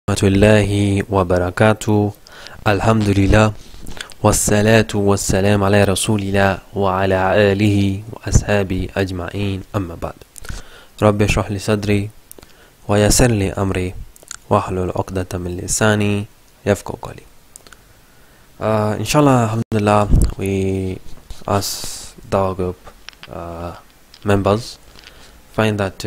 Warahmatullahi Wabarakatuh. Alhamdulillah. Wassalatu wassalam ala rasulillah wa ala alihi wa ashabi ajma'in amma ba'd. Rabbi shrah li sadri wa yassir li amri wa hlul 'uqdatan min lisani yafqahu qawli. Inshallah, alhamdulillah, we as Dawah group members find that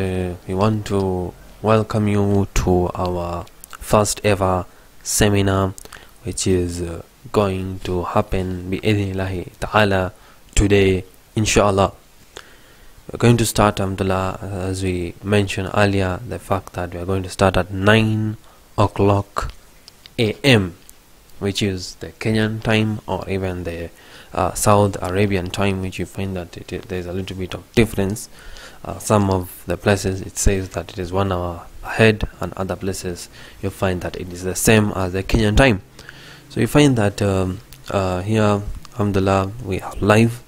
we want to welcome you to our first ever seminar, which is going to happen bi'idhnillahi ta'ala today, inshallah. We're going to start, alhamdulillah, as we mentioned earlier, the fact that we are going to start at 9 o'clock a.m., which is the Kenyan time, or even the Saudi Arabian time, which you find that there's a little bit of difference. Some of the places it says that it is 1 hour ahead, and other places you find that it is the same as the Kenyan time. So you find that here, alhamdulillah, we are live,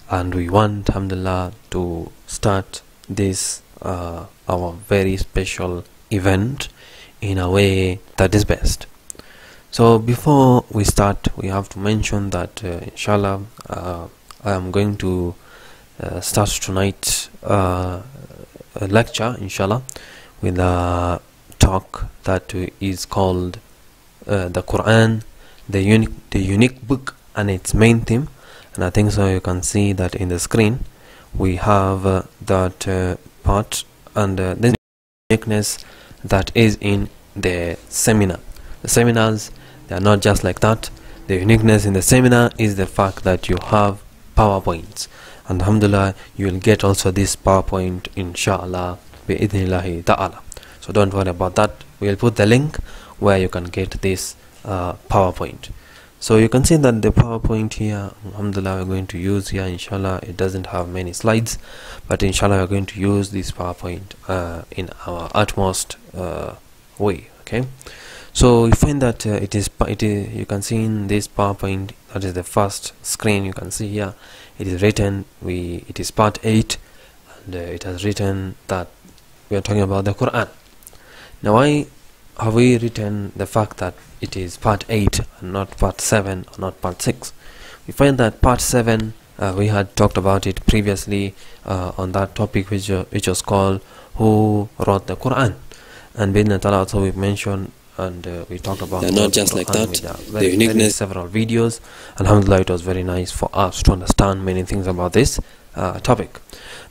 and we want, alhamdulillah, to start this our very special event in a way that is best. So before we start, we have to mention that inshallah, I am going to start tonight a lecture, inshallah, with a talk that is called the Quran, the unique book and its main theme. And I think so you can see that in the screen we have that part, and the uniqueness that is in the seminar. The seminars, they are not just like that. The uniqueness in the seminar is the fact that you have PowerPoints, and alhamdulillah, you will get also this PowerPoint, inshallah, bi'idhnillahi ta'ala. So don't worry about that. We will put the link where you can get this PowerPoint. So you can see that the PowerPoint here, alhamdulillah, we're going to use here, inshallah. It doesn't have many slides, but inshallah we're going to use this PowerPoint in our utmost way. Okay, so you find that it is you can see in this PowerPoint, that is the first screen. You can see here it is written, it is part 8, and it has written that we are talking about the Quran. Now, why have we written the fact that it is part 8 and not part 7 or not part 6? We find that part 7, we had talked about it previously on that topic which was called Who Wrote the Quran, and bin Ta'ala also we mentioned, and we talked about not just like that, the uniqueness. Several videos. Alhamdulillah, it was very nice for us to understand many things about this topic.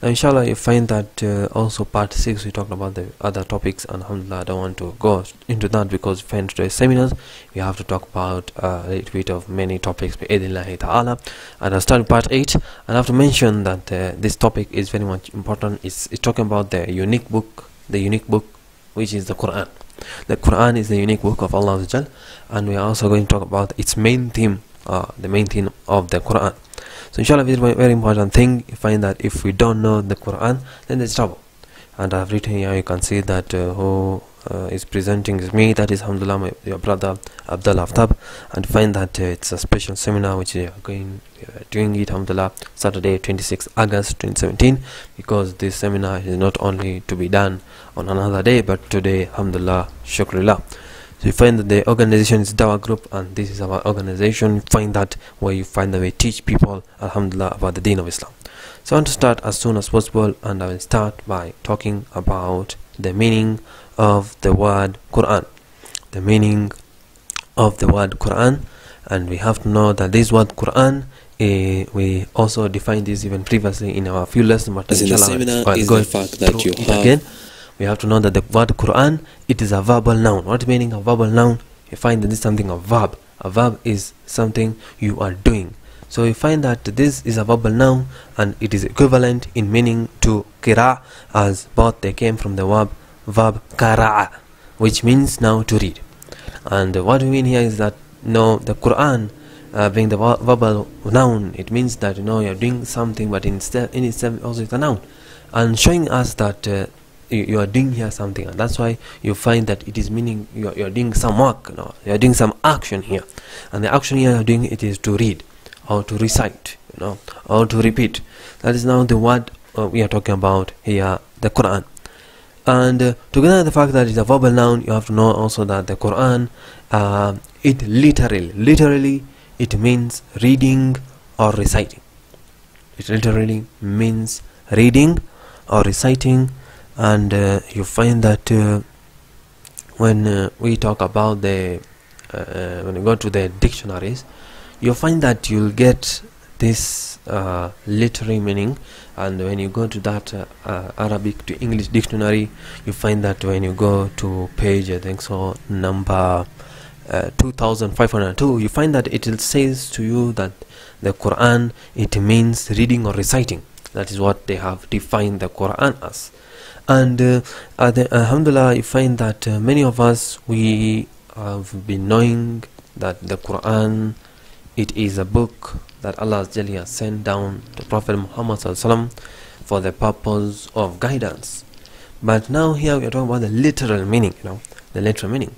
Now, inshallah, you find that also part 6 we talked about the other topics, and alhamdulillah, I don't want to go into that because we find today's seminars we have to talk about a little bit of many topics bi'idhnillahi ta'ala. And I'll start with part 8, and I have to mention that this topic is very much important. It's talking about the unique book, which is the Quran. The Quran is the unique book of Allah Azza wa Jal, and we are also going to talk about its main theme, the main theme of the Quran. So inshallah, this is a very important thing. You find that if we don't know the Quran, then there's trouble. And I've written here, you can see that who is presenting is me, that is alhamdulillah your brother Abdullah Aftab, and find that it's a special seminar which we are doing it, alhamdulillah, Saturday 26 August 2017, because this seminar is not only to be done on another day, but today, alhamdulillah, shukrillah. So you find that the organization is Dawah Group, and this is our organization. You find that where you find that we teach people, alhamdulillah, about the deen of Islam. So I want to start as soon as possible, and I will start by talking about the meaning of the word Quran. The meaning of the word Quran, and we have to know that this word Quran, we also defined this even previously in our few lessons, but in the seminar is the fact that you have again. We have to know that the word Quran, it is a verbal noun. What meaning of verbal noun? You find that this is something of verb. A verb is something you are doing. So you find that this is a verbal noun, and it is equivalent in meaning to qira', as both they came from the verb qara'a, which means now to read. And what we mean here is that the Quran, being the verbal noun, it means that you're doing something, but in itself also it's a noun, and showing us that you are doing here something, and that's why you find that it is meaning you are doing some work, you are doing some action here, and the action here you are doing, it is to read or to recite, or to repeat. That is now the word we are talking about here, the Quran. And together with the fact that it's a verbal noun, you have to know also that the Quran, it literally it means reading or reciting. It literally means reading or reciting. And you find that when we talk about the when you go to the dictionaries, you'll find that you'll get this literary meaning. And when you go to that Arabic to English dictionary, you find that when you go to page, I think so, number 2502, you find that it says to you that the Quran, it means reading or reciting. That is what they have defined the Quran as. And alhamdulillah, you find that many of us, we have been knowing that the Quran, it is a book that Allah has sent down to Prophet Muhammad for the purpose of guidance. But now here we are talking about the literal meaning, the literal meaning.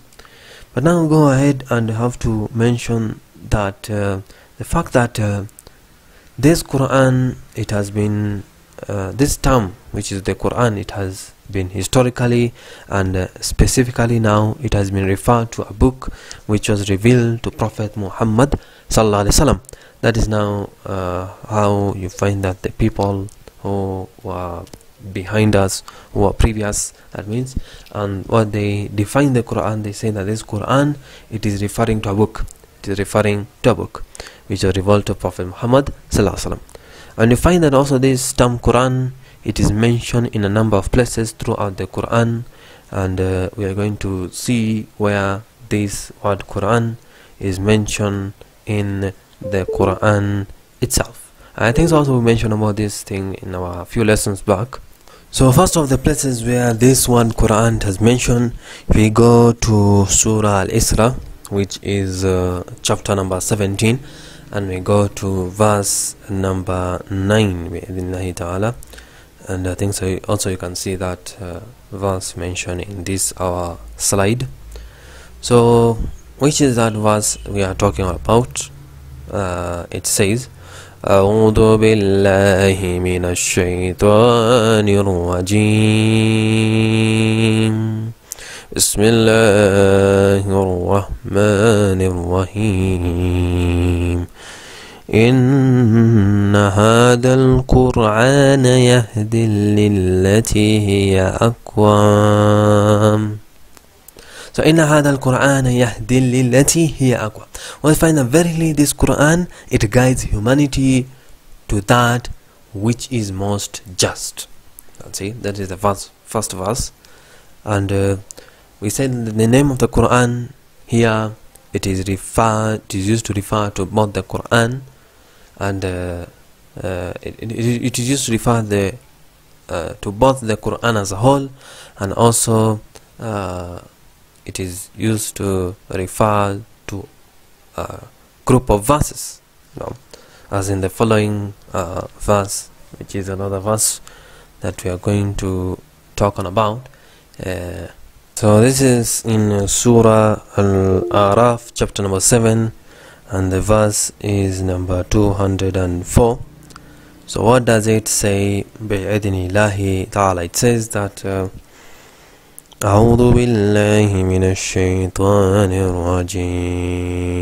But now we'll go ahead and have to mention that the fact that this Quran, it has been this term, which is the Quran, it has been historically and specifically now, it has been referred to a book which was revealed to Prophet Muhammad sallallahu alaihi wasallam. That is now how you find that the people who were behind us, who were previous, that means, and what they define the Quran, they say that this Quran, it is referring to a book. It is referring to a book which was revealed to Prophet Muhammad sallallahu alaihi wasallam. And you find that also this term Quran, it is mentioned in a number of places throughout the Quran. And we are going to see where this word Quran is mentioned in the Quran itself. I think also we mentioned about this thing in our few lessons back. So first of the places where this one Quran has mentioned, we go to Surah Al-Isra, which is chapter number 17, and we go to verse number 9 bi'idhnillahi ta'ala. And I think so also you can see that verse mentioned in this our slide. So which is that verse we are talking about? It says, أعوذ بالله من الشيطان الرجيم بسم الله الرحمن الرحيم إن هذا القرآن يهدي للتي هي أقوم. So إن هذا القرآن يهدي للتي هي أقوم. We find that verily this Quran, it guides humanity to that which is most just. Let's see, that is the first verse. And we said the name of the Quran here, it is used to refer to both the Quran and it is used to refer to both the Quran as a whole, and also it is used to refer to a group of verses, as in the following verse, which is another verse that we are going to talk on about. So this is in Surah Al-Araf, chapter number 7, and the verse is number 204. So what does it say? Bi'idhnillahi ta'ala. It says that أعوذ بالله من الشيطان الرجيم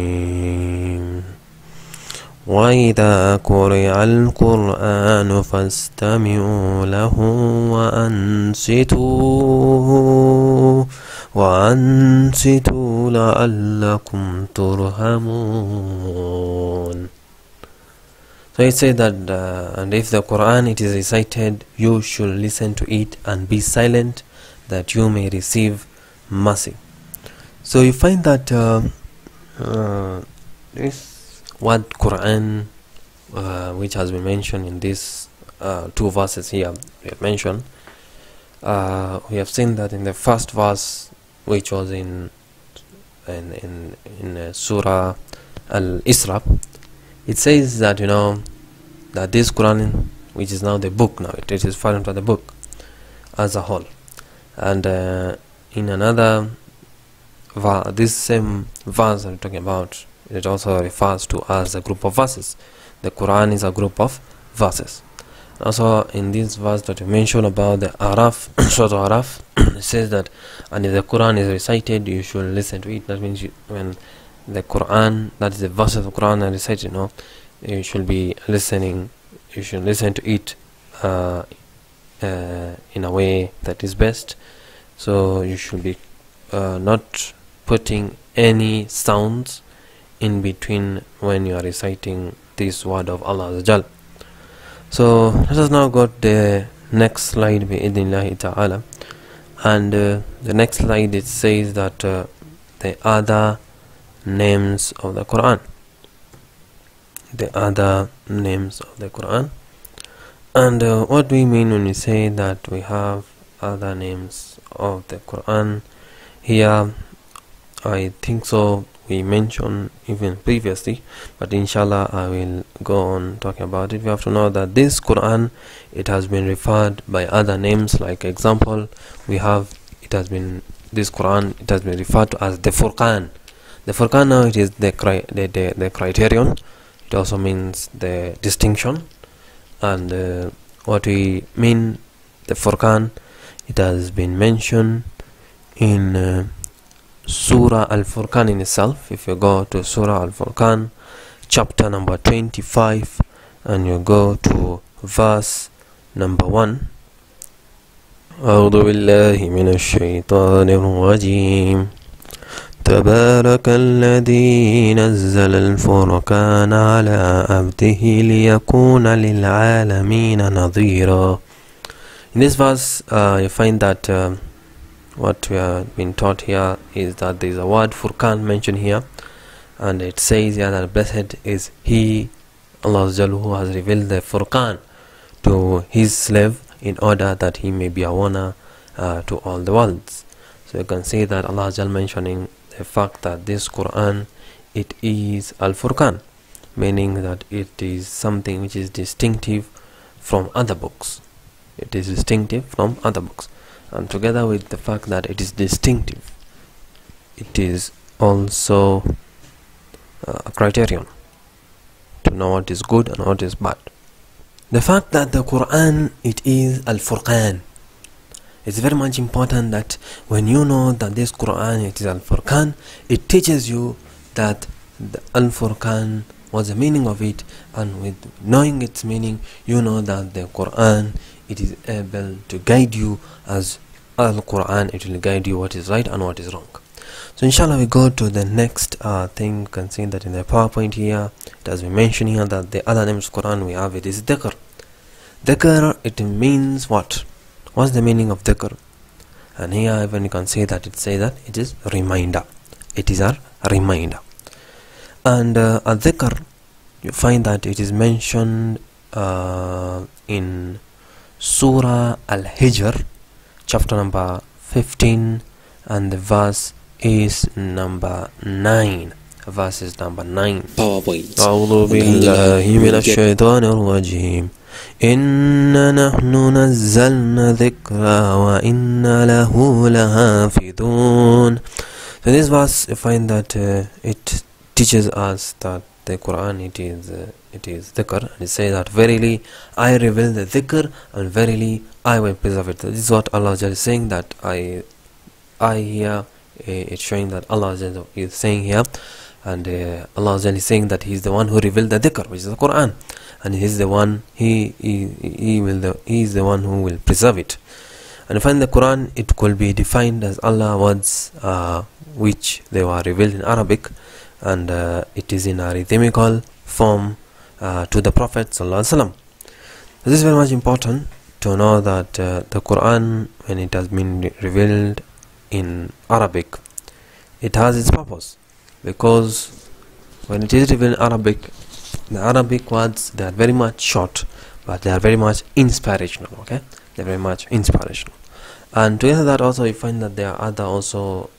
وإذا قرئ القرآن فاستمعوا له وأنصتوا لعلكم ترحمون. So it says that and if the Quran it is recited, you should listen to it and be silent, that you may receive mercy. So you find that this word Quran, which has been mentioned in these two verses here we have mentioned, we have seen that in the first verse, which was in Surah Al-Isra, it says that that this Quran, which is now the book, now it is referring to the book as a whole. And in another this same verse I'm talking about, it also refers to as a group of verses. The Quran is a group of verses. Also in this verse that you mentioned about the Araf, Surah Araf, it says that, and if the Quran is recited, you should listen to it. That means when the Quran, that is the verse of the Quran are recited, you should be listening. You should listen to it in a way that is best. So you should be not putting any sounds in between when you are reciting this word of Allah Azza Jal. So let us now go to the next slide bi-idhnillahi ta'ala. And the next slide, it says that the other names of the Quran. The other names of the Quran. And what do we mean when we say that we have other names of the Quran? Here I think so we mentioned even previously, but inshallah I will go on talking about it. We have to know that this Quran, it has been referred by other names. Like example, we have, this Quran, it has been referred to as the Furqan. The Furqan, now it is the criterion. It also means the distinction. And what we mean, the Furqan, it has been mentioned in Surah Al-Furqan in itself. If you go to Surah Al-Furqan, chapter number 25, and you go to verse number 1. أعوذ بالله من الشيطان الرجيم تبارك الذي نزل الفرقان على عبده ليكون للعالمين نظيرا. In this verse you find that what we have been taught here is that there is a word Furqan mentioned here, and it says here that blessed is he, Allah who has revealed the Furqan to his slave in order that he may be a warner to all the worlds. So you can see that Allah mentioning the fact that this Quran, it is Al-Furqan, meaning that it is something which is distinctive from other books. It is distinctive from other books. And together with the fact that it is distinctive, it is also a criterion to know what is good and what is bad. The fact that the Quran, it is Al-Furqan, it's very much important that when you know that this Quran, it is Al-Furqan, it teaches you that the Al-Furqan, what's the meaning of it, and with knowing its meaning, you know that the Quran, it is able to guide you, as Al-Quran, it will guide you what is right and what is wrong. So inshallah we go to the next thing. You can see that in the PowerPoint here, it has been mentioned here that the other names of Quran we have, it is dhikr. Dhikr, it means what? What's the meaning of dhikr? And here even you can see that it says that it is reminder. It is a reminder. And a dhikr, you find that it is mentioned in Surah Al-Hijr, chapter number 15, and the verse is number 9. Verse is number 9. PowerPoint. أعوذ بالله من الشيطان الرجيم إنا نحن نزلنا ذكرا وإنا له لحافظون. So this verse, you find that it teaches us that the Quran, it is dhikr, and it says that verily I reveal the dhikr, and verily I will preserve it. This is what Allah is saying, that I here, it's showing that Allah is saying here, and Allah is saying that He is the one who revealed the dhikr, which is the Quran, and He is the one He is the one who will preserve it. And you find the Quran, it could be defined as Allah words which they were revealed in Arabic, and it is in a rhythmical form to the Prophet ﷺ. This is very much important to know that the Quran, when it has been revealed in Arabic, it has its purpose, because when it is revealed in Arabic, the Arabic words, they are very much short, but they are very much inspirational. Okay, they are very much inspirational. And together that also you find that there are other also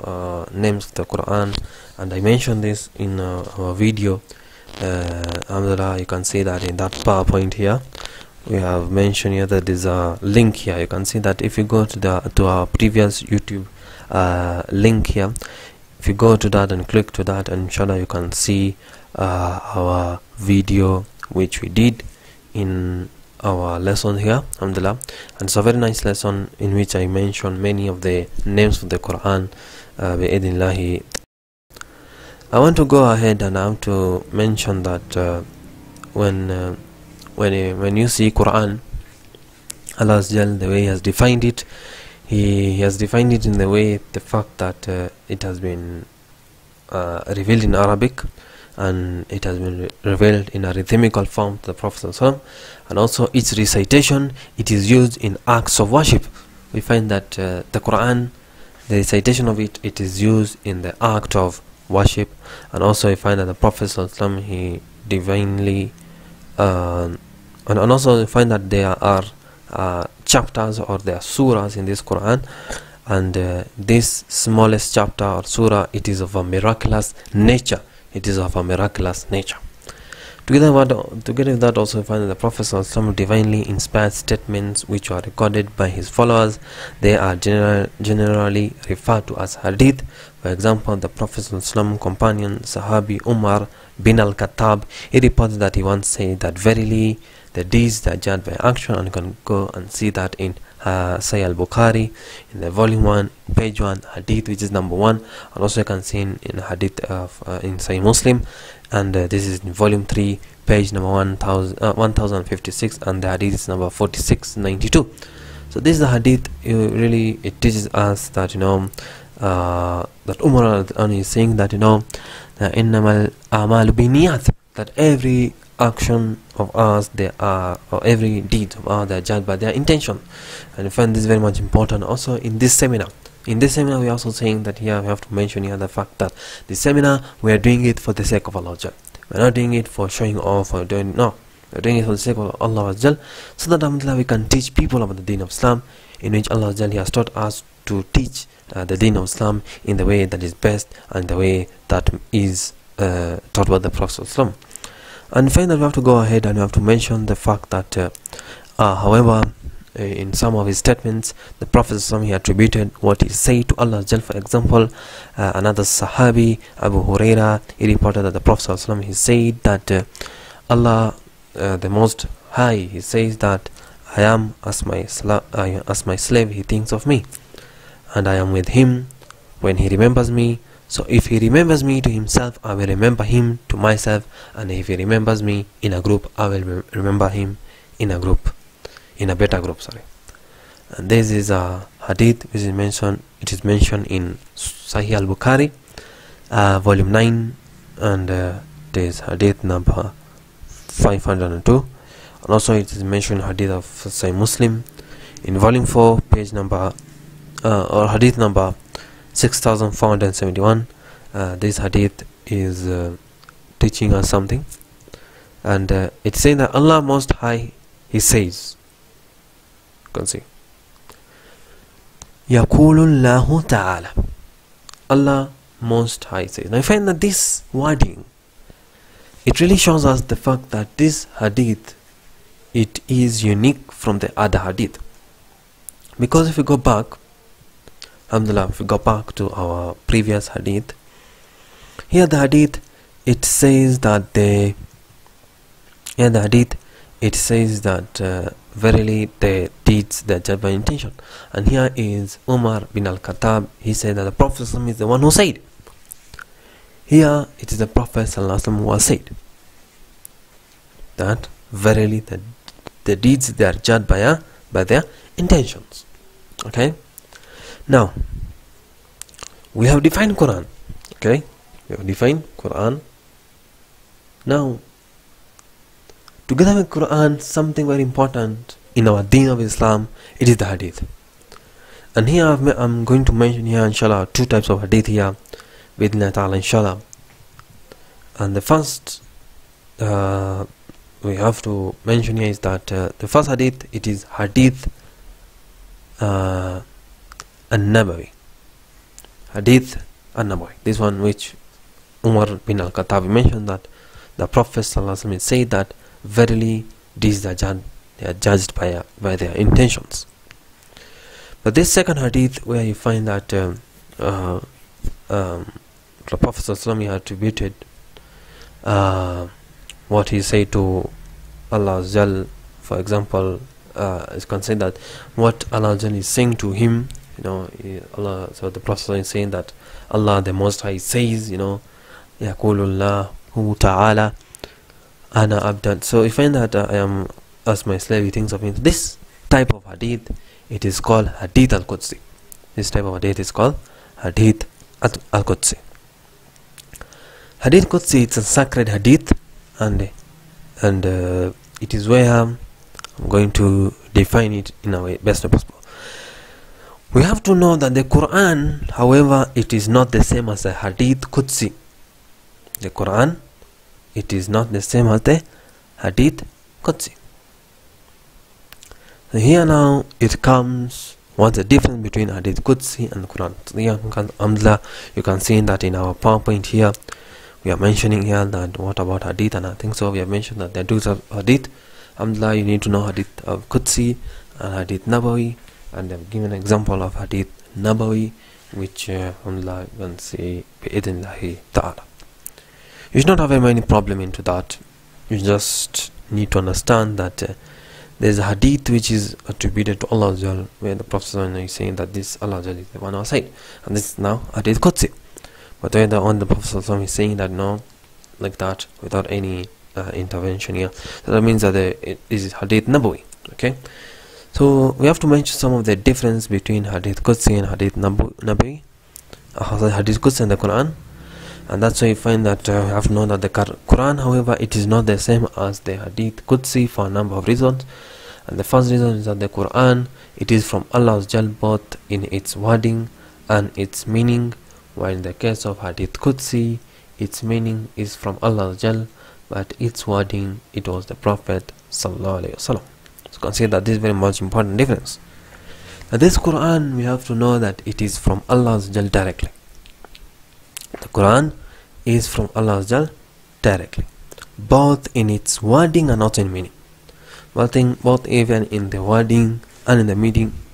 names of the Quran, and I mentioned this in our video. Alhamdulillah, you can see that in that PowerPoint here we have mentioned here that there's a link here. You can see that if you go to our previous YouTube link here, if you go to that and click to that, and inshallah you can see our video which we did in our lesson here, alhamdulillah, and it's a very nice lesson in which I mention many of the names of the Quran. Bi'idhnillahi. I want to go ahead and I have to mention that when you see Quran, Allah Azza, the way He has defined it, He has defined it in the way, the fact that it has been revealed in Arabic, and it has been revealed in a rhythmical form to the Prophet ﷺ, and also its recitation, it is used in acts of worship. We find that the Quran, the recitation of it, it is used in the act of worship, and also we find that the Prophet ﷺ, he divinely and also we find that there are chapters or there are surahs in this Quran, and this smallest chapter or surah, it is of a miraculous nature. It is of a miraculous nature. Together with that, also we find that the Prophet ﷺ divinely inspired statements which are recorded by his followers. They are generally referred to as hadith. For example, the Prophet ﷺ companion Sahabi Umar bin al-Khattab, he reported that he once said that verily the deeds that are judged by action, and you can go and see that in Sahih al-Bukhari in the volume 1, page 1, hadith which is number 1, and also you can see in hadith in Sahih Muslim, and this is in volume 3, page number 1056, and the hadith is number 4692. So this is the hadith. Really, it teaches us that that Umar is saying that innamal a'malu binniyat, that every action of ours, or every deed of ours, they are judged by their intention. And I find this very much important also in this seminar. In this seminar, we are also saying that here we have to mention here the fact that the seminar, we are doing it for the sake of Allah. We are not doing it for showing off or doing, no, we are doing it for the sake of Allah, so that alhamdulillah we can teach people about the deen of Islam, in which Allah He has taught us to teach the deen of Islam in the way that is best and the way that is taught by the Prophet. And finally, we have to go ahead and we have to mention the fact that however, in some of his statements, the Prophet he attributed what he said to Allah. For example, another Sahabi, Abu Huraira, he reported that the Prophet he said that Allah, the Most High, he says that I am as my slave, he thinks of me, and I am with him when he remembers me. So if he remembers me to himself, I will remember him to myself, and if he remembers me in a group, I will remember him in a group, in a better group, sorry. And this is a hadith which is mentioned, it is mentioned in Sahih al-Bukhari, volume 9, and it is hadith number 502, and also it is mentioned hadith of Sahih Muslim in volume 4, page number or hadith number 6471. This hadith is teaching us something, and it's saying that Allah Most High, He says, you can see, Yaqulullahu Ta'ala, Allah Most High says. Now I find that this wording, it really shows us the fact that this hadith, it is unique from the other hadith, because if we go back, alhamdulillah, if we go back to our previous hadith, here the hadith, it says that verily the deeds that judged by intention. And here is Umar bin al-Khattab, he said that the Prophet is the one who said. Here it is the Prophet who has said that verily the deeds, they are judged by their intentions. Okay, now we have defined Quran. Okay, we have defined Quran. Now, together with Quran, something very important in our deen of Islam, it is the hadith. And here I'm going to mention here, inshallah, two types of hadith here, bidna ta'ala, inshallah. And the first we have to mention here is that the first hadith, it is hadith an-Nabawi. Hadith an-Nabawi. This one which Umar bin al-Khattab mentioned, that the Prophet ﷺ said that verily these are judged by their intentions. But this second hadith, where you find that the Prophet ﷺ attributed what he said to Allah For example, it's considered that what Allah is saying to him, Allah. So the Prophet is saying that Allah the Most High says, Yaqulullahu Ta'ala ana abdan. So you find that I am as my slave. He thinks of me. This type of hadith, it is called hadith al-Qudsi. This type of hadith is called hadith al-Qudsi. Hadith Qudsi, it's a sacred hadith, and it is where I'm going to define it in a way best way possible. We have to know that the Quran, however, it is not the same as the hadith Qudsi. The Quran, it is not the same as the hadith Qudsi. So here now it comes, what's the difference between hadith Qudsi and the Quran? So here, you can see that in our PowerPoint here, we are mentioning here that what about hadith, and I think so we have mentioned that there are two types of hadith. Alhamdulillah, you need to know hadith of Qudsi and hadith Nabawi, and I've given an example of hadith Nabawi, which alhamdulillah you can see bi'idhnillahi ta'ala. You should not have any problem into that. You just need to understand that there's a hadith which is attributed to Allah, where the Prophet is saying that this Allah is the one outside, and this is now hadith Qudsi. But when the Prophet is saying that no, like that, without any intervention here, so that means that it is hadith Nabawi. Okay, so we have to mention some of the difference between hadith Qudsi and hadith Nabawi, hadith Qudsi and the Quran. And that's why you find that we have to know that the Quran, however, it is not the same as the hadith Qudsi for a number of reasons. And the first reason is that the Quran, it is from Allah both in its wording and its meaning, while in the case of hadith Qudsi, its meaning is from Allah, but its wording, it was the Prophet sallallahu alaihi wasallam. So consider that this is very much important difference. Now this Quran, we have to know that it is from Allah directly. The Quran is from Allah directly, both in its wording and not in meaning. Both even in the wording and in the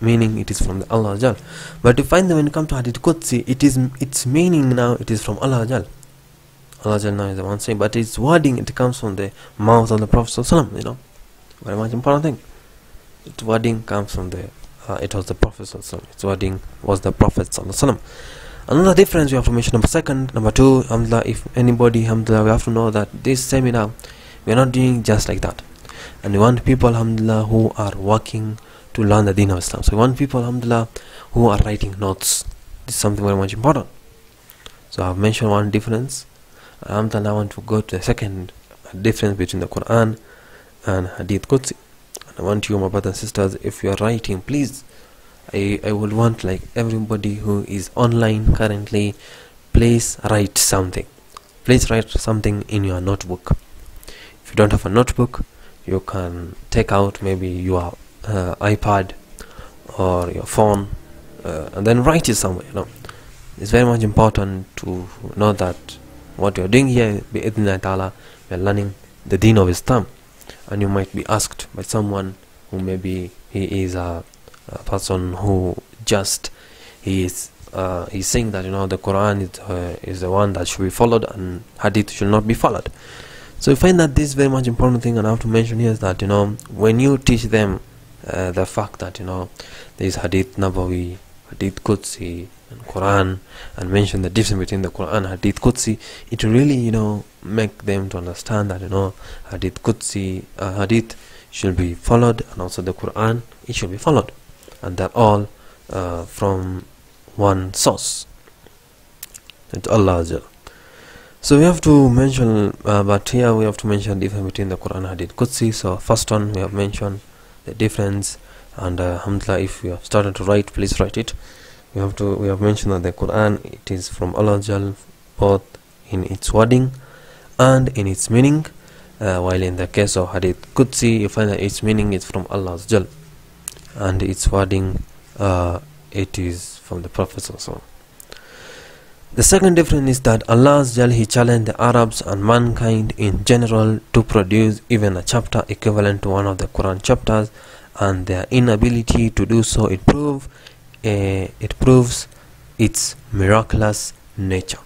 meaning, it is from the Allah. But you find that when it comes to hadith Qudsi, its meaning now, it is from Allah. Allah now is the one saying, but its wording, it comes from the mouth of the Prophet sallallahu. Very much important thing. Its wording comes from it was the Prophet sallallahu. Its wording was the Prophet sallallahu. Another difference we have to mention, number two, alhamdulillah, if anybody, alhamdulillah, we have to know that this seminar, we are not doing just like that. And we want people, alhamdulillah, who are working to learn the deen of Islam. So we want people, alhamdulillah, who are writing notes. This is something very much important. So I have mentioned one difference. Alhamdulillah, I want to go to the second difference between the Quran and hadith Qudsi. And I want you, my brothers and sisters, if you are writing, please, I would want like everybody who is online currently, please write something. Please write something in your notebook. If you don't have a notebook, you can take out maybe your iPad or your phone and then write it somewhere. It's very much important to know that what you are doing here, bi'idhnillahi ta'ala, you are learning the deen of Islam. And you might be asked by someone who maybe he is a person who he's saying that the Quran is the one that should be followed and hadith should not be followed. So you find that this is very much important thing, and I have to mention here is that when you teach them the fact that there is hadith Nabawi, hadith Qudsi and Quran, and mention the difference between the Quran and hadith Qudsi, it will really make them to understand that hadith Qudsi, hadith should be followed, and also the Quran, it should be followed, and they're all from one source. It's Allah. So we have to mention, but here we have to mention the difference between the Quran and hadith Qudsi. So first one, we have mentioned the difference, and alhamdulillah, if you have started to write, please write it. We have mentioned that the Quran, it is from Allah both in its wording and in its meaning, while in the case of hadith Qudsi, you find that its meaning is from Allah and its wording, it is from the Prophet sallallahu. The second difference is that Allah he challenged the Arabs and mankind in general to produce even a chapter equivalent to one of the Quran chapters, and their inability to do so, it proves its miraculous nature.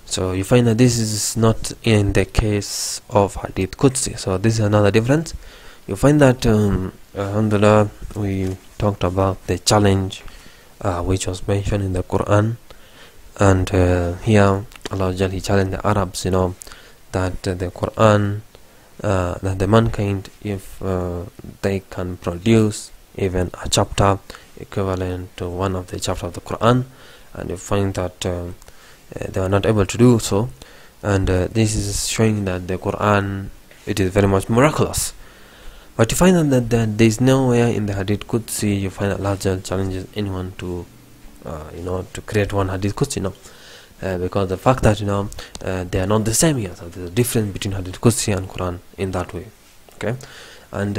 So you find that this is not in the case of hadith Qudsi. So this is another difference. you find that alhamdulillah, we talked about the challenge which was mentioned in the Quran, and here Allah He challenged the Arabs, that the Quran, that the mankind, if they can produce even a chapter equivalent to one of the chapters of the Quran, and you find that they are not able to do so, and this is showing that the Quran, it is very much miraculous. But you find that there is nowhere in the Hadith Qudsi you find that Allah challenges anyone to to create one Hadith Qudsi, because the fact that they are not the same here, so there's a difference between Hadith Qudsi and Quran in that way, okay, and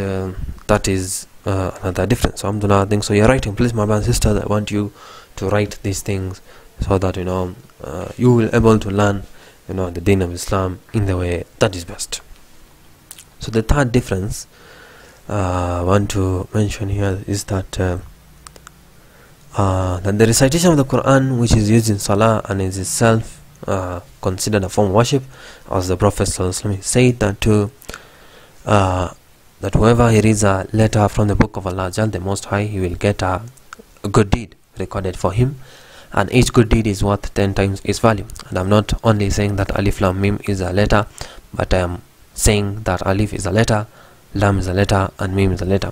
that is another difference. So alhamdulillah, I think so you're writing. Please, my brothers and sisters, I want you to write these things so that you will able to learn the deen of Islam in the way that is best. So the third difference I want to mention here is that the recitation of the Quran, which is used in Salah and is itself considered a form of worship, as the Prophet ﷺ said that whoever he reads a letter from the book of Allah, the Most High, he will get a good deed recorded for him, and each good deed is worth 10 times its value. And I'm not only saying that Alif Lam Mim is a letter, but I am saying that Alif is a letter, Lam is a letter, and Mim is a letter.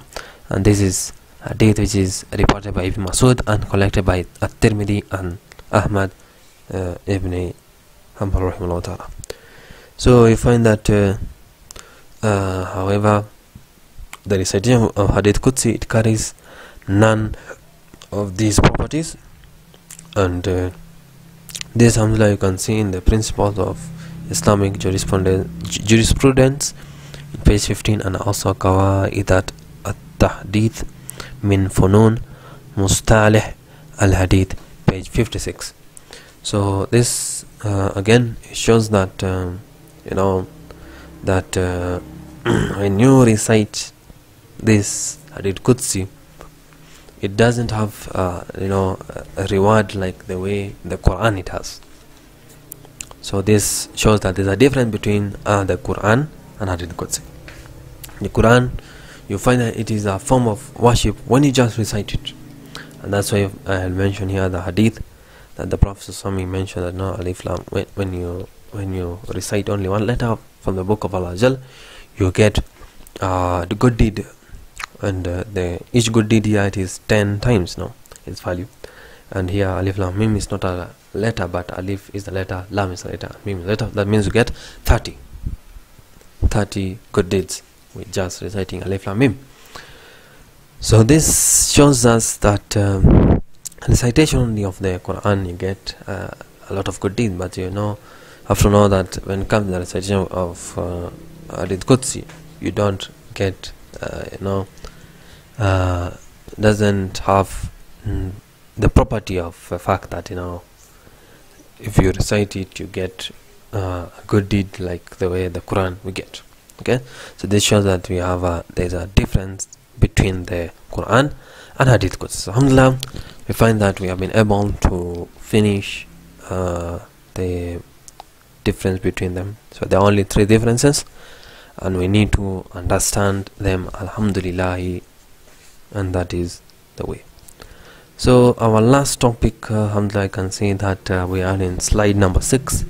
And this is a hadith which is reported by Ibn Masud and collected by At-Tirmidhi and Ahmad ibn Hanbal rahimahullah ta'ala. So you find that however, the recitation of Hadith Qudsi, it carries none of these properties, and this alhamdulillah you can see in the principles of Islamic jurisprudence in page 15, and also Qawaidat at-Tahdith min Funun Mustalih al-Hadith, page 56. So this again shows that that when you recite this Hadith Qudsi, it doesn't have a reward like the way the Quran it has. So this shows that there's a difference between the Quran and Hadith Qudsi. The Quran, you find that it is a form of worship when you just recite it, and that's why I mentioned here the Hadith that the Prophet ﷺ mentioned that no Alif Lam, when you recite only one letter from the book of Allah, you get the good deed, and each good deed here, it is 10 times its value. And here Alif Lam Mim is not a letter, but Alif is the letter, Lam is the letter, Mim is the letter. That means you get 30 good deeds with just reciting Alif Lam Mim. So this shows us that recitation only of the Quran, you get a lot of good deeds, but have to know that when it comes to the recitation of Hadith Qudsi, you don't get doesn't have the property of the fact that if you recite it, you get a good deed like the way the Quran we get. Okay, so this shows that we have there's a difference between the Quran and Hadith Qudsi. So alhamdulillah, we find that we have been able to finish the difference between them. So there are only 3 differences, and we need to understand them, alhamdulillah, and that is the way. So our last topic, alhamdulillah, I can see that we are in slide number 6,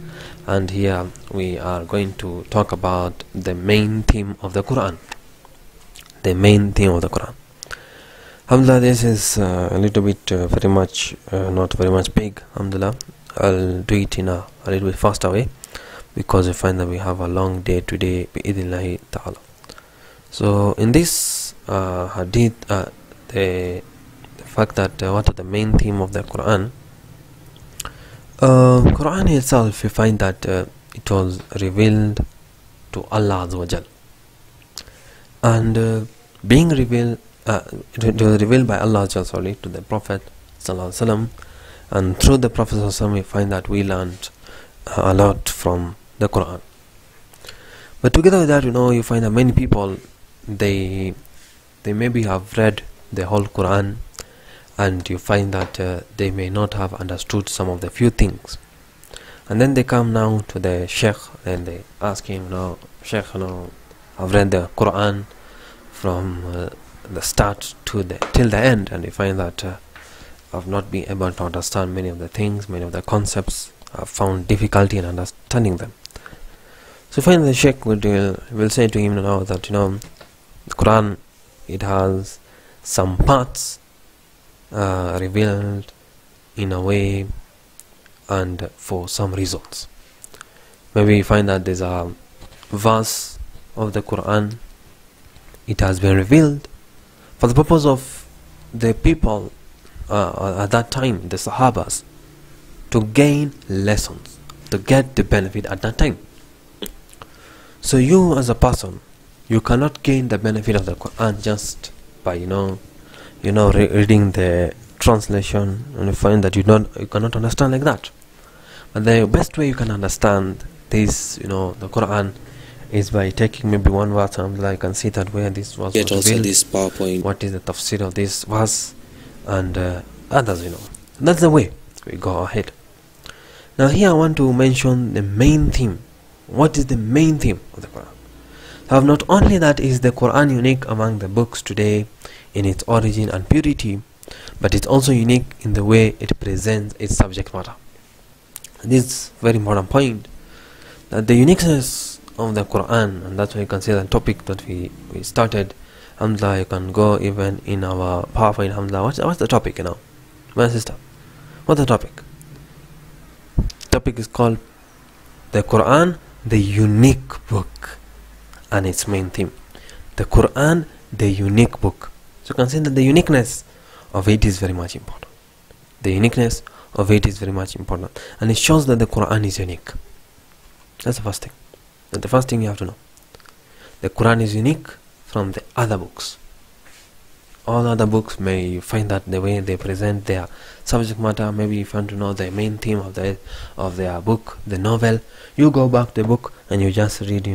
and here we are going to talk about the main theme of the Quran. The main theme of the Quran. Alhamdulillah, this is a little bit very much not very much big. Alhamdulillah, I'll do it in a little bit faster way, because we find that we have a long day today, bi'idhnillahi ta'ala. So in this hadith, the fact that what are the main theme of the Quran, Quran itself, we find that it was revealed to Allah Azza wa Jal, and being revealed, it was revealed by Allah Azza wa Jal to the Prophet Sallallahu Alaihi Wasallam, and through the Prophet Sallallahu Alaihi Wasallam we find that we learned a lot from the Quran. But together with that, you find that many people, they maybe have read the whole Quran, and you find that they may not have understood some of the few things, and then they come now to the Sheikh and they ask him, Sheikh, I've read the Quran from the start to till the end, and you find that I've not been able to understand many of the things, many of the concepts. I've found difficulty in understanding them. So finally the Sheikh will say to him now that, the Quran, it has some parts revealed in a way and for some reasons. Maybe you find that there's a verse of the Quran, it has been revealed for the purpose of the people at that time, the Sahabas, to gain lessons, to get the benefit at that time. So you as a person, you cannot gain the benefit of the Quran just by reading the translation, and you find that you cannot understand like that. But the best way you can understand this, the Quran, is by taking maybe one verse and I can see that where this was also this PowerPoint. What is the tafsir of this verse, and others, That's the way we go ahead. Now here I want to mention the main theme. What is the main theme of the Quran? Not only that is the Quran unique among the books today in its origin and purity, but it's also unique in the way it presents its subject matter. This is a very important point, that the uniqueness of the Quran, and that's why you can see the topic that we started. Alhamdulillah, you can go even in our PowerPoint. Alhamdulillah, what's the topic now? My sister, what's the topic? Topic is called the Quran, the unique book, and its main theme. The Quran, the unique book. So you can see that the uniqueness of it is very much important. The uniqueness of it is very much important, and it shows that the Quran is unique. That's the first thing. That's the first thing you have to know. The Quran is unique from the other books. All other books, may you find that the way they present their subject matter, maybe if you want to know the main theme of their book, the novel, you go back to the book and you just read,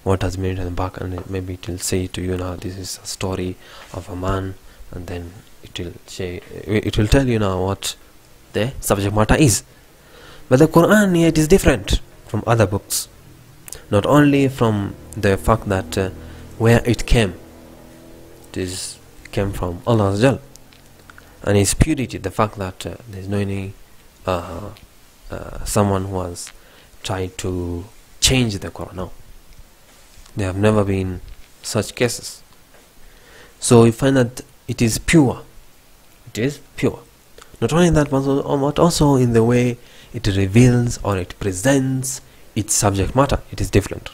what has been written in the back, and maybe it will say to you, now this is a story of a man, and then it will tell you now what the subject matter is. But the Quran, it is different from other books, not only from the fact that where it came, came from Allah Azza Jal, and its purity, the fact that there's no any someone who has tried to change the Quran. No, there have never been such cases. So you find that it is pure. It is pure. Not only that, but also in the way it reveals or it presents its subject matter. It is different,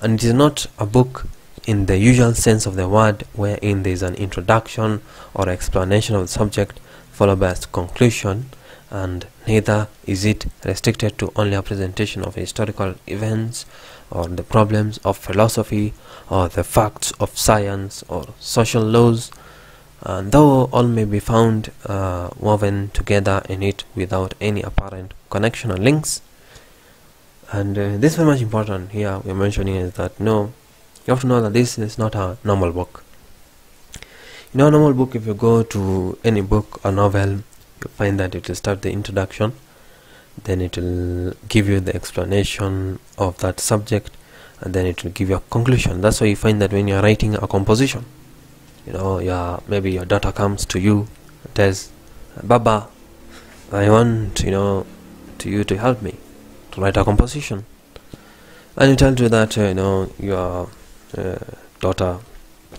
and it is not a book in the usual sense of the word, wherein there is an introduction or explanation of the subject followed by a conclusion, and neither is it restricted to only a presentation of historical events or the problems of philosophy or the facts of science or social laws, and though all may be found woven together in it without any apparent connection or links. And this is very much important here. We're mentioning is that you have to know that this is not a normal book. A normal book, if you go to any book or novel, you find that it will start the introduction, then it will give you the explanation of that subject, and then it will give you a conclusion. That's why you find that when you are writing a composition, maybe your daughter comes to you and says, Baba, I want you to help me to write a composition, and you tell her that your daughter,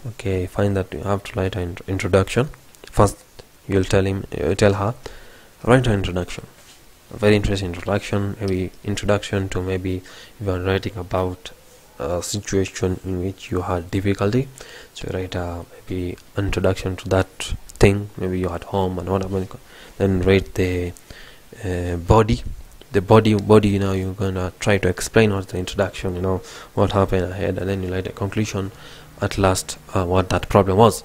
okay, find that you have to write an introduction. First you'll tell her, write an introduction, a very interesting introduction, maybe introduction to, maybe if you are writing about a situation in which you had difficulty, so you write maybe introduction to that thing, maybe you at home and whatever. Then write the body, you're gonna try to explain what's the introduction, what happened ahead, and then you write a conclusion at last, what that problem was,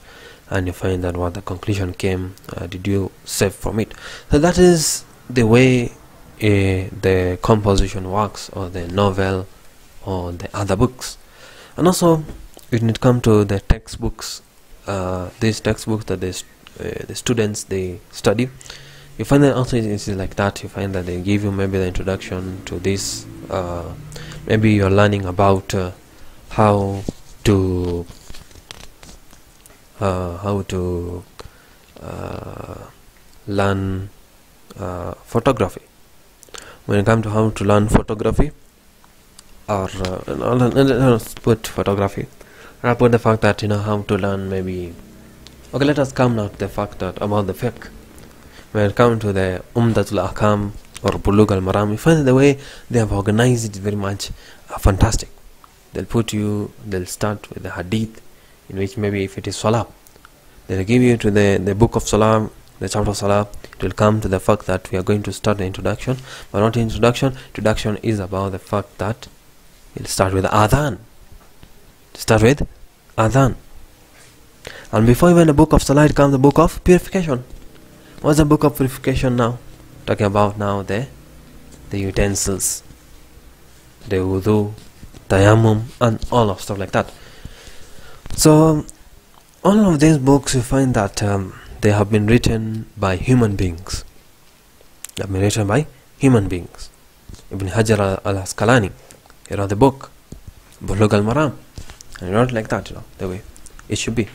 and you find that what the conclusion came, did you save from it. So that is the way the composition works, or the novel or the other books. And also when it comes to the textbooks, these textbooks that the students they study, you find that also it's like that. You find that they give you maybe the introduction to this, maybe you're learning about how to how to learn photography. When it comes to how to learn photography, or put photography, I put the fact that how to learn maybe. Okay, let us come now to the fact that about the fiqh. When it comes to the Umdatul Ahkam or Bulugh al-Maram, you find the way they have organized it very much fantastic. They'll start with the hadith, in which maybe if it is Salah, they'll give you to the book of Salah, the chapter of Salah. It will come to the fact that we are going to start the introduction, but not introduction. Introduction is about the fact that we'll start with Adhan. And before even the book of Salah, it comes the book of purification. What's the book of purification now? Talking about now the utensils, the wudu, tayammum, and all of stuff like that. So all of these books, you find that they have been written by human beings. Ibn Hajar al-Asqalani, he wrote the book Bulugh al-Maram, and he wrote it like that, the way it should be.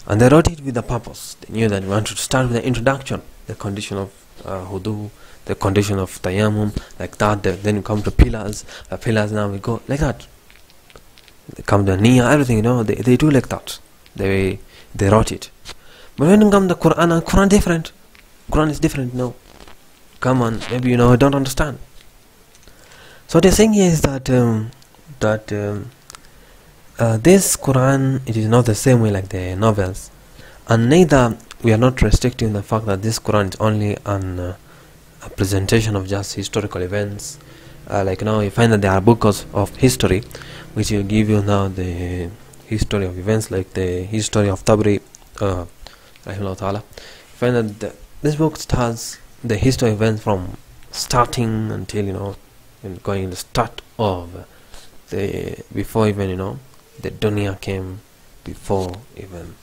And they wrote it with a purpose. They knew that we wanted to start with the introduction, the condition of wudu, the condition of tayammum, like that. Then you come to pillars. The pillars, now we go like that. They come to niyyah, everything, they do like that. They wrote it. But when you come to Quran different. Quran is different, Come on, maybe you don't understand. So what they're saying here is that this Quran, it is not the same way like the novels, and neither we are not restricting the fact that this Quran is only a presentation of just historical events. Like now you find that there are books of history which will give you now the history of events, like the history of Tabri, rahimahullah ta'ala. You find that this book has the history of events from starting until going the start of before even the dunya came, before even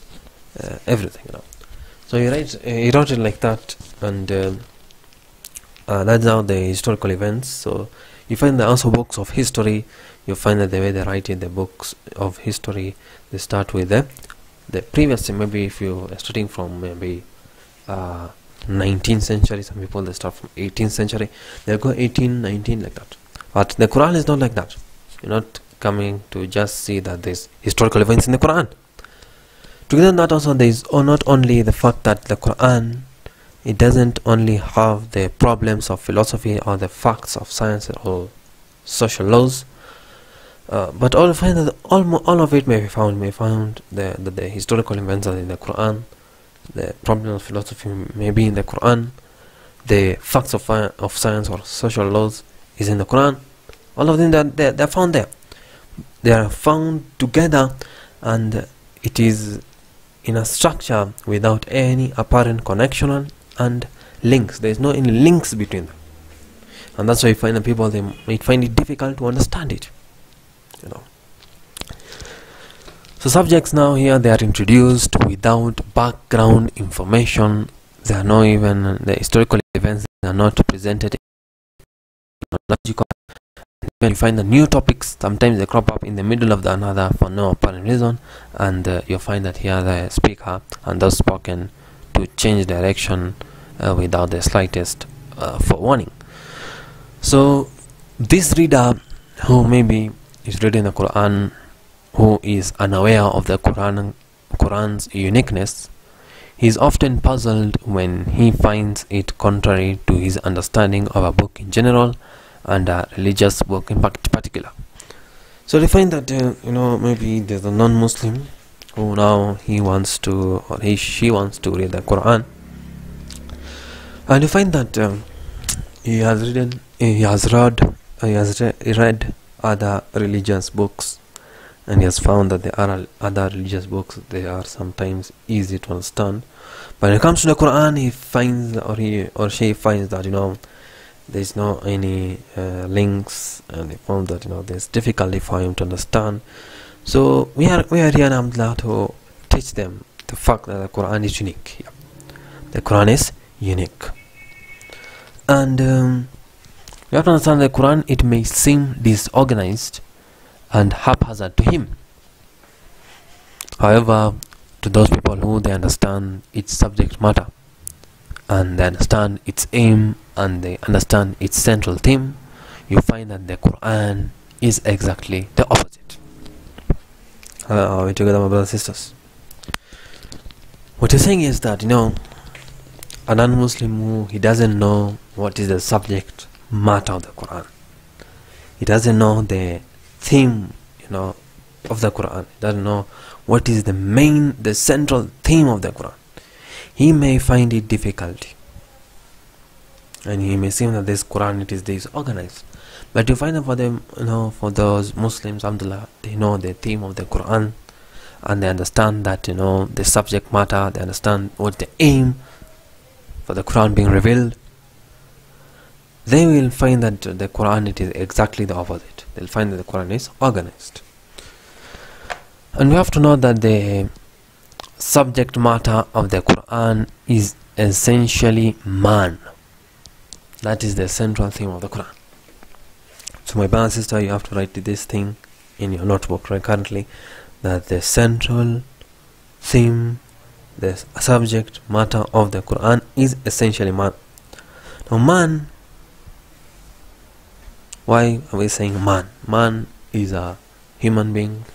everything. So he wrote it like that, and that's how the historical events. So you find the also books of history. You find that the way they write in the books of history, they start with the previous. Maybe if you are starting from maybe 19th century, some people they start from 18th century. They'll go 18, 19 like that. But the Quran is not like that. You're not coming to just see that there's historical events in the Quran. Together that also there is not only the fact that the Quran, it doesn't only have the problems of philosophy or the facts of science or social laws, but all find that all of it may be found the historical events are in the Quran, the problem of philosophy may be in the Quran, the facts of science or social laws is in the Quran. All of them they're found there. They are found together, and it is in a structure without any apparent connection and links. There is no any links between them, and that's why you find that people they might find it difficult to understand it. So subjects now here they are introduced without background information. They are not even the historical events are not presented in logical. When you find the new topics, sometimes they crop up in the middle of the another for no apparent reason, and you find that here the speaker and thus spoken to change direction without the slightest forewarning. So this reader who maybe is reading the Quran, who is unaware of the Quran's uniqueness, he is often puzzled when he finds it contrary to his understanding of a book in general and a religious book in particular. So they find that maybe there's a non-Muslim who now he wants to, or she wants to read the Quran, and you find that he has read other religious books, and he has found that there are other religious books, they are sometimes easy to understand, but when it comes to the Quran, he finds, or he or she finds that there's no any links, and they found that there's difficulty for him to understand. So we are here now to teach them the fact that the Quran is unique. Yeah. The Quran is unique, and you have to understand the Quran. It may seem disorganized and haphazard to him. However, to those people who they understand its subject matter, and they understand its aim, and they understand its central theme, you find that the Quran is exactly the opposite. Are we together, my brothers and sisters? What you're saying is that, a non-Muslim who he doesn't know what is the subject matter of the Quran. He doesn't know the theme, of the Quran. He doesn't know what is the central theme of the Quran. He may find it difficult, and he may seem that this Quran it is disorganized. But you find that for them, for those Muslims, alhamdulillah, they know the theme of the Quran, and they understand that, the subject matter. They understand what the aim for the Quran being revealed. They will find that the Quran it is exactly the opposite. They'll find that the Quran is organized. And we have to know that the subject matter of the Quran is essentially man. That is the central theme of the Quran. So my brother and sister, you have to write this thing in your notebook right currently, that the central theme, the subject matter of the Quran is essentially man. Now man, why are we saying man? Man is a human being,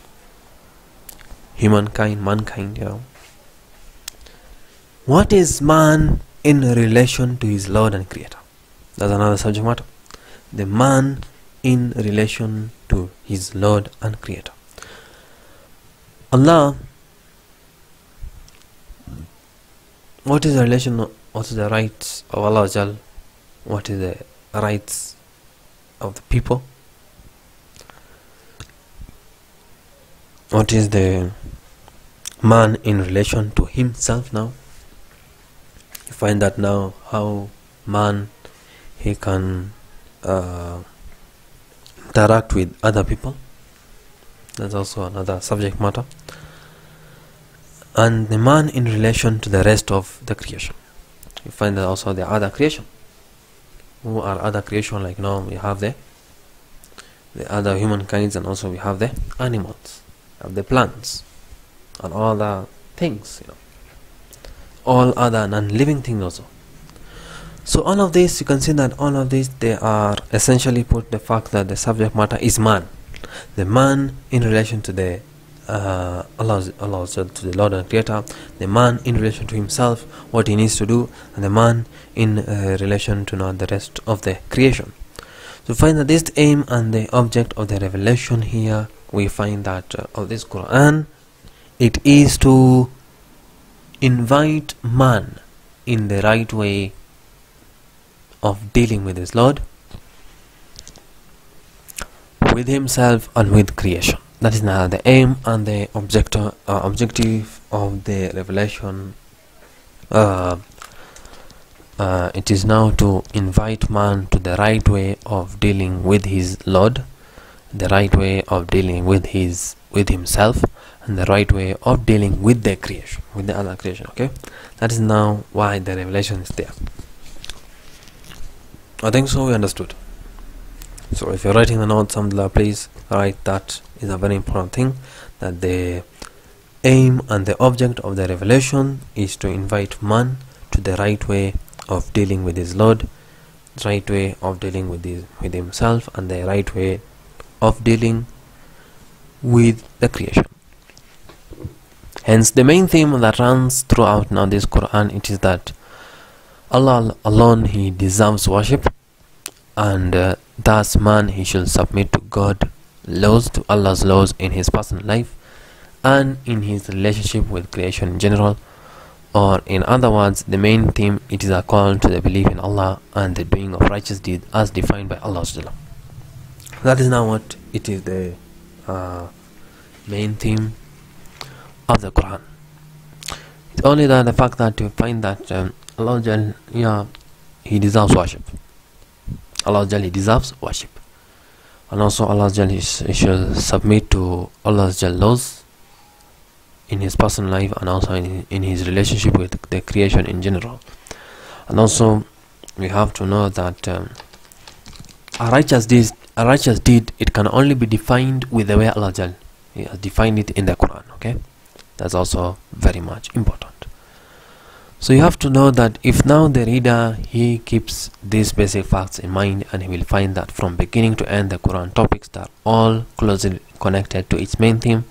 mankind. What is man in relation to his Lord and Creator? That's another subject matter. The man in relation to his Lord and Creator. Allah, what is the relation, what is the rights of Allah Jal? What is the rights of the people? What is the man in relation to himself now? You find that now how man he can interact with other people. That's also another subject matter. And the man in relation to the rest of the creation. You find that also the other creation. Who are other creation? Like now we have the other humankinds, and also we have the animals, have the plants, and all the things, all other non-living things also. So all of this, you can see that all of this, they are essentially put the fact that the subject matter is man. The man in relation to the Allah, to the Lord and Creator, the man in relation to himself, what he needs to do, and the man in relation to the rest of the creation. So find that this aim and the object of the revelation here, we find that of this Quran, it is to invite man in the right way of dealing with his Lord, with himself, and with creation. That is now the aim and the objective of the revelation. It is now to invite man to the right way of dealing with his Lord, the right way of dealing with himself, and the right way of dealing with the creation, with the other creation. Okay, that is now why the revelation is there. I think so we understood. So if you're writing the notes, alhamdulillah, please write that is a very important thing, that the aim and the object of the revelation is to invite man to the right way of dealing with his Lord, the right way of dealing with himself, and the right way of dealing with the creation. Hence the main theme that runs throughout now this Quran, it is that Allah alone, he deserves worship, and thus man, he should submit to God's laws, to Allah's laws in his personal life and in his relationship with creation in general. Or in other words, the main theme, it is a call to the belief in Allah and the doing of righteous deeds as defined by Allah. That is now what it is, the main theme of the Quran. It's only that the fact that you find that Allah he deserves worship. Allah he deserves worship, and also Allah he should submit to Allah's laws in his personal life, and also in his relationship with the creation in general. And also we have to know that a righteous deed, it can only be defined with the way Allah he has defined it in the Quran. Okay, That's also very much important. So you have to know that if now the reader, he keeps these basic facts in mind, and he will find that from beginning to end the Quran topics are all closely connected to its main theme,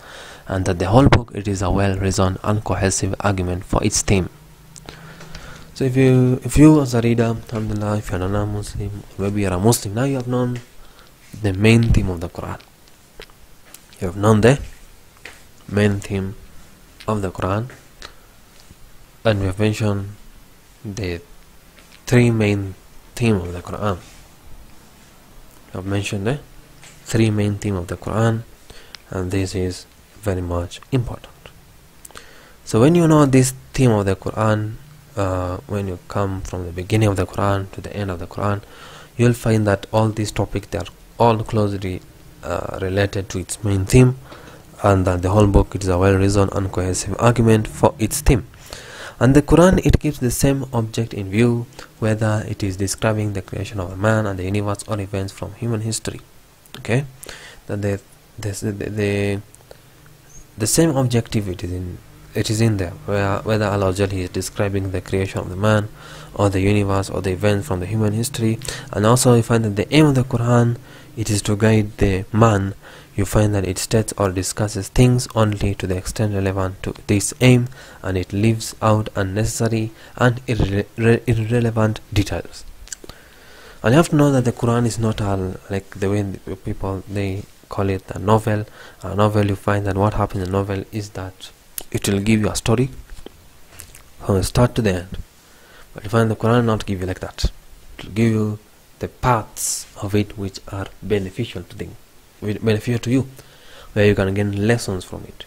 and that the whole book, it is a well-reasoned and cohesive argument for its theme. So if you as a reader, alhamdulillah, if you are not a Muslim, or maybe you are a Muslim, now you have known the main theme of the Quran. You have known the main theme of the Quran, and we have mentioned the three main themes of the Quran. We have mentioned the three main themes of the Quran, and this is very much important. So when you know this theme of the Quran, when you come from the beginning of the Quran to the end of the Quran, you will find that all these topics, they are all closely related to its main theme, and that the whole book, it is a well-reasoned and cohesive argument for its theme. And the Quran, it keeps the same object in view, whether it is describing the creation of a man and the universe or events from human history. Okay, that the same objective, it is in there, whether Allah is describing the creation of the man or the universe or the events from the human history. And also you find that the aim of the Quran, it is to guide the man. You find that it states or discusses things only to the extent relevant to this aim, and it leaves out unnecessary and irrelevant details. And you have to know that the Quran is not like the way people, they call it a novel. A novel, you find that what happens in a novel is that it will give you a story from the start to the end. But you find the Quran not give you like that. It will give you the parts of it which are beneficial to you, where you can gain lessons from it.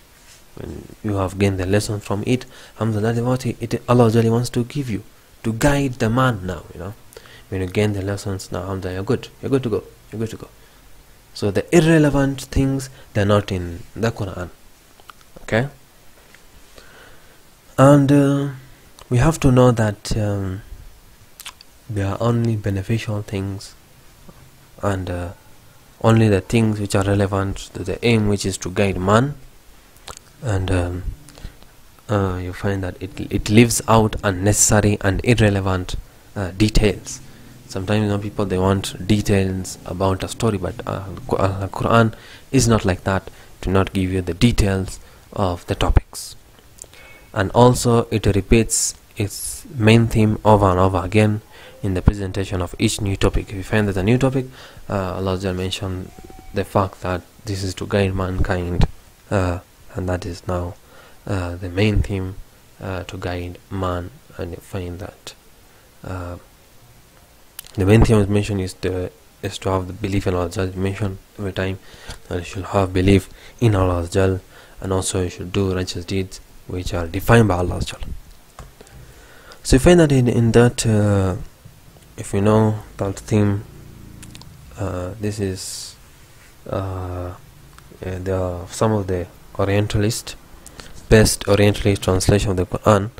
When you have gained the lesson from it, alhamdulillah, what Allah wants to give you, to guide the man now, when you gain the lessons, now alhamdulillah, you're good to go. So the irrelevant things, they're not in the Quran. Okay, and we have to know that there are only beneficial things, and only the things which are relevant to the aim, which is to guide man. And you find that it leaves out unnecessary and irrelevant details. Sometimes people, they want details about a story, but the Quran is not like that. Do not give you the details of the topics. And also it repeats its main theme over and over again in the presentation of each new topic. If you find that a new topic, Allah mentioned the fact that this is to guide mankind, and that is now the main theme, to guide man. And you find that the main theme is mentioned is to have the belief in Allah. Mentioned every time that you should have belief in Allah, and also you should do righteous deeds which are defined by Allah. So you find that in that, if you know that theme, this is there are some of the best Orientalist translation of the Quran.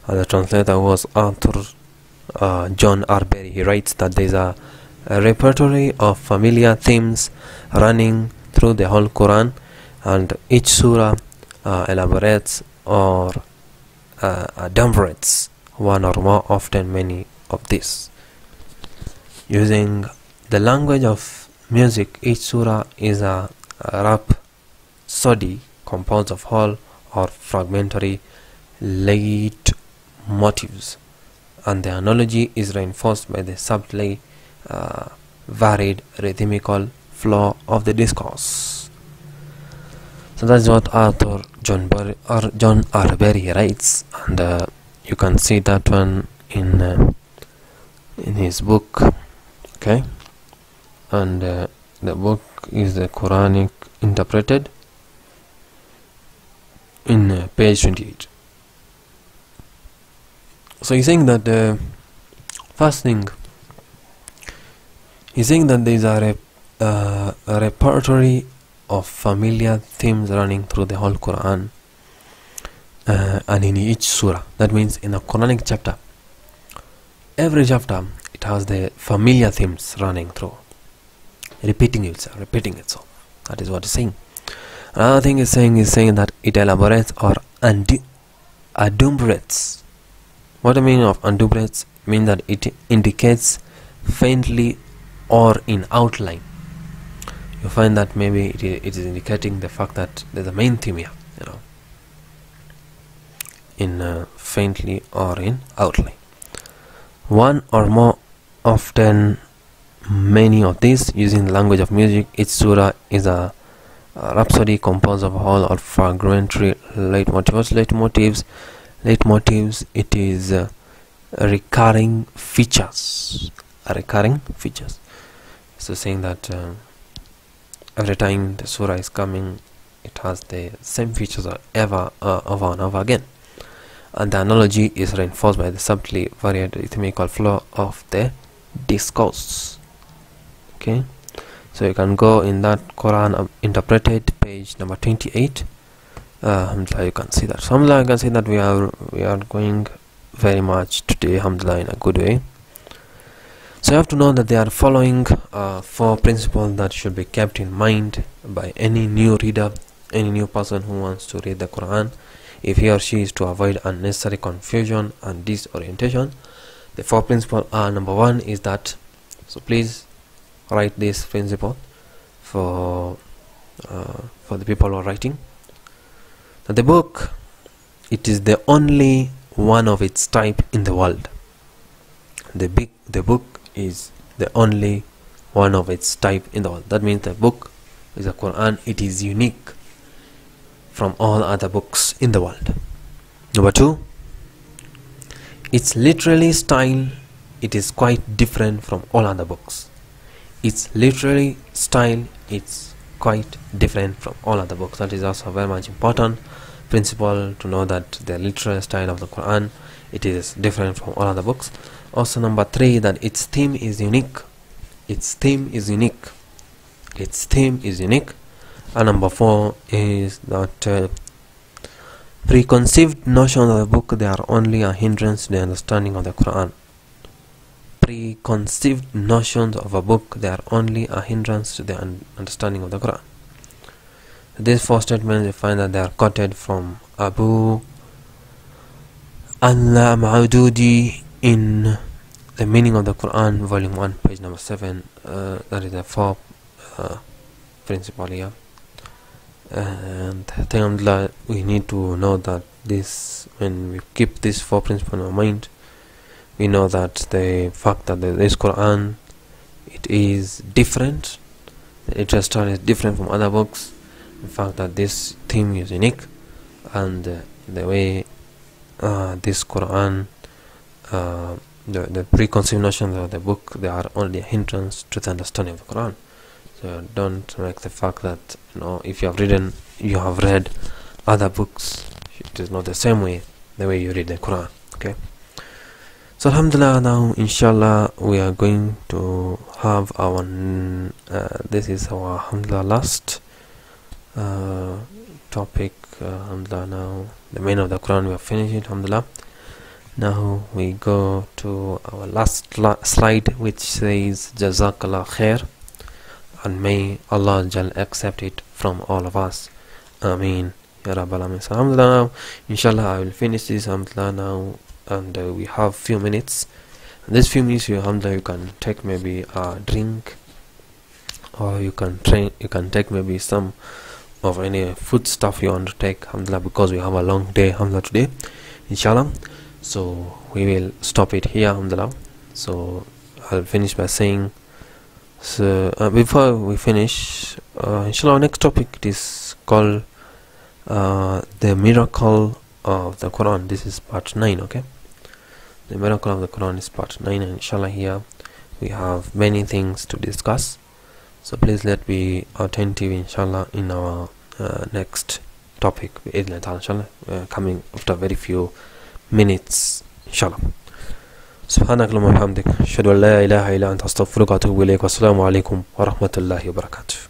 The translator was Arthur John Arbery. He writes that there is a repertory of familiar themes running through the whole Quran, and each surah elaborates or adumbrates one or more, often many of these. Using the language of music, each surah is a rhapsody composed of whole or fragmentary lead motifs, and the analogy is reinforced by the subtly varied rhythmical flow of the discourse. So that's what Arthur John Arbery writes, and you can see that one in his book. Okay, and the book is the Quranic Interpreted, in page 28. So he's saying that the first thing, he's saying that there is a repertory of familiar themes running through the whole Quran, and in each surah. That means in a Quranic chapter, every chapter, it has the familiar themes running through, repeating itself. That is what he's saying. Another thing is saying that it elaborates or adumbrates. What the meaning of adumbrates? Mean that it indicates faintly or in outline. You find that maybe it is indicating the fact that there's a main theme here, in faintly or in outline. One or more, often many of these, using the language of music. Each surah is a rhapsody composed of whole or fragmentary leitmotifs. It is recurring features. So saying that every time the surah is coming, it has the same features over and over again. And the analogy is reinforced by the subtly varied rhythmical flow of the discourse. Okay, so you can go in that Quran interpreted, page number 28. Alhamdulillah, you can see that. So alhamdulillah, you can see that we are going very much today, alhamdulillah, in a good way. So you have to know that they are following 4 principles that should be kept in mind by any new reader, any new person who wants to read the Quran, if he or she is to avoid unnecessary confusion and disorientation. The 4 principles are: number 1 is that, so please write this principle for the people who are writing, that the book, it is the only one of its type in the world. The book is the only one of its type in the world. That means the book is the Quran. It is unique from all other books in the world. Number 2, its literary style, it is quite different from all other books. Its literary style, it's quite different from all other books. That is also a very much important principle, to know that the literary style of the Quran, it is different from all other books. Also number 3, that its theme is unique. And number 4 is that preconceived notions of the book, they are only a hindrance to the understanding of the Quran. Preconceived notions of a book, they are only a hindrance to the understanding of the Quran. These 4 statements, you find that they are quoted from Abu al-Ma'ududi in The Meaning of the Quran, volume 1, page number 7. That is the 4 principle here. And alhamdulillah, we need to know that this, when we keep these 4 principles in our mind, we know that the fact that this Quran, it is different, the literary style is different from other books, the fact that this theme is unique, and the way this Quran, the preconceived notions of the book, they are only a hindrance to the understanding of the Quran. So don't make the fact that, if you have read other books, it is not the same way, the way you read the Quran. Okay, so alhamdulillah, now inshallah we are going to have our this is our alhamdulillah last topic. Alhamdulillah, now the main of the Quran we have finished it, alhamdulillah. Now we go to our last slide, which says Jazakallah khair, and may Allah Jal accept it from all of us. Ameen Ya Rabbal Alamin. So alhamdulillah, now inshallah I will finish this alhamdulillah now, and we have few minutes. In this few minutes, alhamdulillah, you can take maybe a drink, or you can take maybe some of any food stuff you want to take, alhamdulillah, because we have a long day, alhamdulillah, today, inshallah. So we will stop it here, alhamdulillah. So I'll finish by saying, so before we finish, inshallah, our next topic, it is called the miracle of the Quran. This is part 9. Okay, the miracle of the Quran is part 9, and inshallah here we have many things to discuss. So please let be attentive, inshallah, in our next topic, inshallah, coming after very few minutes, inshallah. سبحانك اللهم وبحمدك أشهد أن لا إله إلا أنت أستغفرك وأتوب إليك والسلام عليكم ورحمة الله وبركاته.